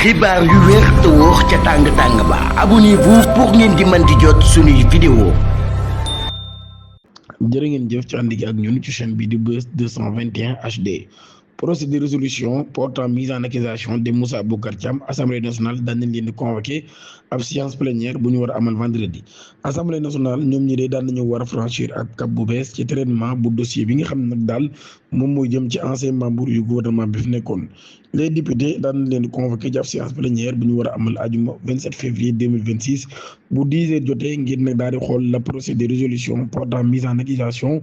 xibaar yu wér te wóor ca tàng ba abonnez-vous pour ngeen di mën di jot suñuy vidéo. jërë ngeen jëf ci ànd gi ak ñun ci chaîne bi di Buzz 221 HD. procès de résolution portant mise en accusation de Moussa Bocar Thiam assemblée nationale daan nañ leen di convoqué ab séance plénière bu ñu war a amal vendredi. assemblée nationale ñoom ñi de daan nañu war a franchir ak cap bu bees ci traitement bu dossier bi nga xam ne nag daal moom mooy jëm ci ancien membre yu gouvernement bi fi nekkoon. les députés daan nañ leen di convoqué ci ab séance plénière bu ñu war a amal ajuma 27 février 2026 bu 10 heures jotee ngir nag daal di xool la procès de résolution portant mise en accusation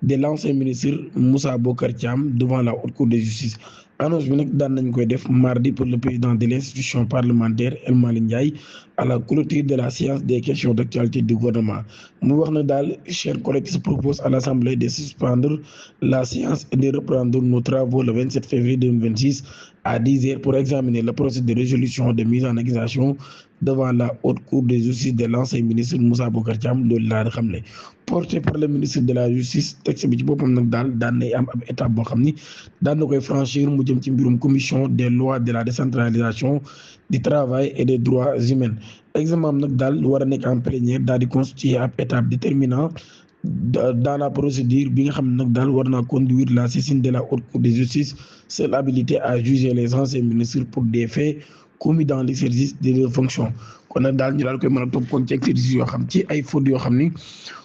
de l'ancien ministre Moussa Bocar Thiam devant la haute cour de justice. annonce bi nag daan nañ koy def mardi pour le président de l'institution parlementaire El Malick Ndiaye à la clôture de la séance des questions d'actualité du gouvernement. mu wax na daal chers collègues, se propose à l'Assemblée de suspendre la séance et de reprendre nos travaux le 27 février 2026 à 10 heures pour examiner le procès de résolution de mise en accusation devant la haute cour de justice de l'ancien ministre Moussa Bocar Thiam loolu laa xam ne porté par le ministre de la justice. texte bi ci boppam nag daal daan nay am ab étape boo xam ni daan na koy franchir mu jëm ci mbirum commission des lois de la décentralisation du travail et des droits humains. examen am nag daal war a nekk en plénière daal di constituer ab étape déterminant dans la procédure bi nga xam ne nag daal war naa conduire la saisine de la haute cour de justice, seule habilité à juger les anciens ministres pour des faits commis dans l'exercice de leurs fonctions. kon nag daal ñu daal koy mën a topp kon ci exercice yoo xam ci ay fautes yoo xam ni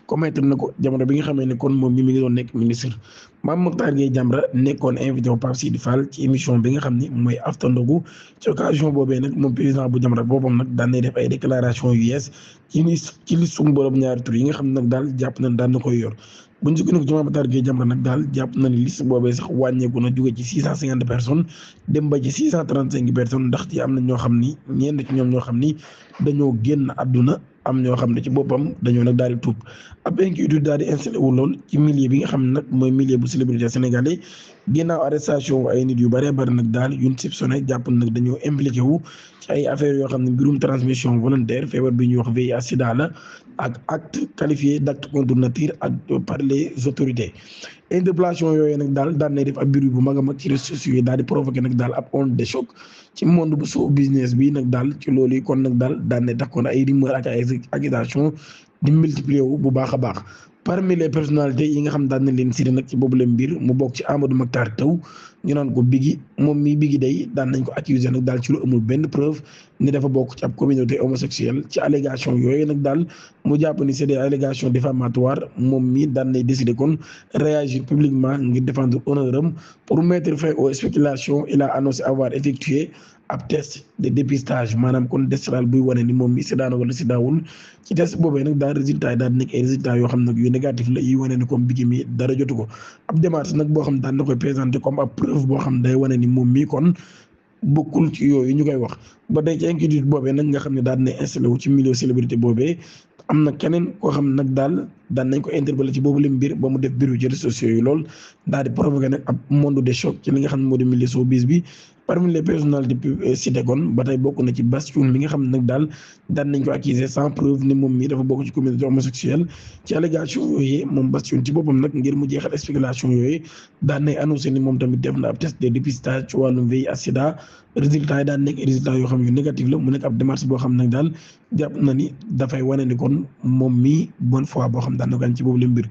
commettre na ko jamono bi nga xamee ne kon moom mi ngi doon nekk ministre. Mame Mactar Gueye Jamra nekkoon invité wu Pape Sidi Fall ci émission bi nga xam ni mooy After Ndogou. ci occasion boobee nag moom président bu Jamra boppam nag daan nay def ay déclaration yu yees ci liste borom ñaari tur yi nga xam ne nag daal jàpp nañ daan na koy yor. bu ñu sukkandiku ci Mame Mactar Gueye Jamra nag daal jàpp na ni liste boobee sax wàññeeku na jóge ci 650 personnes dem ba ci 635 personnes ndax ci am na ñoo xam ni ñenn ci ñoom ñoo xam ni dañoo génn àdduna am ñoo xam ne ci boppam dañoo nag daal di tuub. ab inquiétude daal di installé wu lool ci milieu bi nga xam ne nag mooy milieu bu célébrité sénégalais ginnaaw arrestation ay nit yu bëree bëri nag daal yuñ soupçonné jàpp nag dañoo impliqué wu ci ay affaires yoo xam ne mbirum transmission volontaire feebar bi ñuy wax VIH sida la ak acte qualifié d'acte contre nature ak par les autorités. interpellation yooyu nag daal daan nay def ab bruit bu mag a mag ci réseaux sociaux yi daal di provoqué nag daal ab onde de choc ci monde bu show business bi nag daal ci loolu yi kon nag daal daan nay tax kon ay rumeur ak ay accusations di multiplier wu bu baax a baax. parmi les personnalités yi nga xam daan nañ leen cité nag ci boobu leen mbir mu bokk ci Amadou Mactar Taw ñu naan ko Biggi moom mii Biggi day daan nañ ko accusé nag daal ci lu amul benn preuve ni dafa bokk ci ab communauté homosexuelle. ci allégation yooyu nag daal mu jàpp ni c'est des allégations diffamatoires moom mii daan nay décider kon réagir publiquement ngir défendre honneur am. pour mettre fin aux spéculations, il a annoncé avoir effectué ab test de dépistage maanaam kon destral buy wane ni moom mi sida na wala sidaawul. ci test boobee nag daal résultat yi daal di nekk ay résultats yoo xam nag yu négatif la yi wane ni comme Biggi mi dara jotu ko. ab démarche nag boo xam daan na koy présenté comme ab preuve boo xam day wane ni moom mii kon bokkul ci yooyu ñu koy wax. ba tey ci inquiétude boobee nag nga xam ne daal dina installé wu ci milieu célébrité boobee am na keneen koo xam nag daal daan nañ ko interpellé ci boobu lim mbir ba mu def biru ci réseaux sociaux yi lool daal di provoqué nag ab monde de choc ci li nga xam ne moo di milieu showbiz bi. parmi les personnalités cité kon ba tey bokk na ci Bass Thioung mi nga xam ne nag daal daan nañ ko accuser sans preuve ni moom mii dafa bokk ci communauté homosexuelle. ci allégation yooyu moom Bass Thioung ci boppam nag ngir mu jeexal spéculation yooyu daan nay annoncé ni moom tamit def na ab test de dépistage ci wàllum VIH sida. résultat yi daan nekk résultat yoo xam yu négatif la mu nekk ab démarche boo xam nag daal jàpp na ni dafay wane ni kon moom mii bonne foi boo xam daan na ko ci boobu la mbir.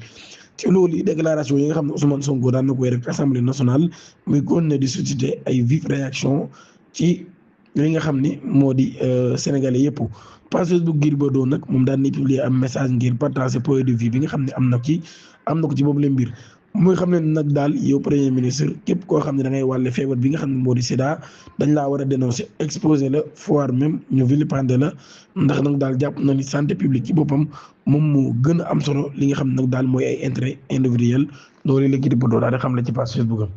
ci loolu yi déclaration yi nga xam ne Ousmane Sonko daan na koy rek assemblée nationale muy continuer di susciter ay vive réaction ci li nga xam ni moo di sénégalais yëpp. page Facebook Gris Bordeaux nag moom daan na publier am message ngir partager point de vue bi nga xam ne am na ko ci boobu la mbir. muy xam ne nag daal yow premier ministre képp koo xam ne da ngay wàlle feebar bi nga xam ne moo di sida dañ laa war a dénoncer exposer la voire même ñu vilipender la ndax nag daal jàpp na ni santé publique ci boppam moom moo gën a am solo li nga xam ne nag daal mooy ay intérêt individuel loolu la Gris Bordeaux daal di xam la ci page Facebook am.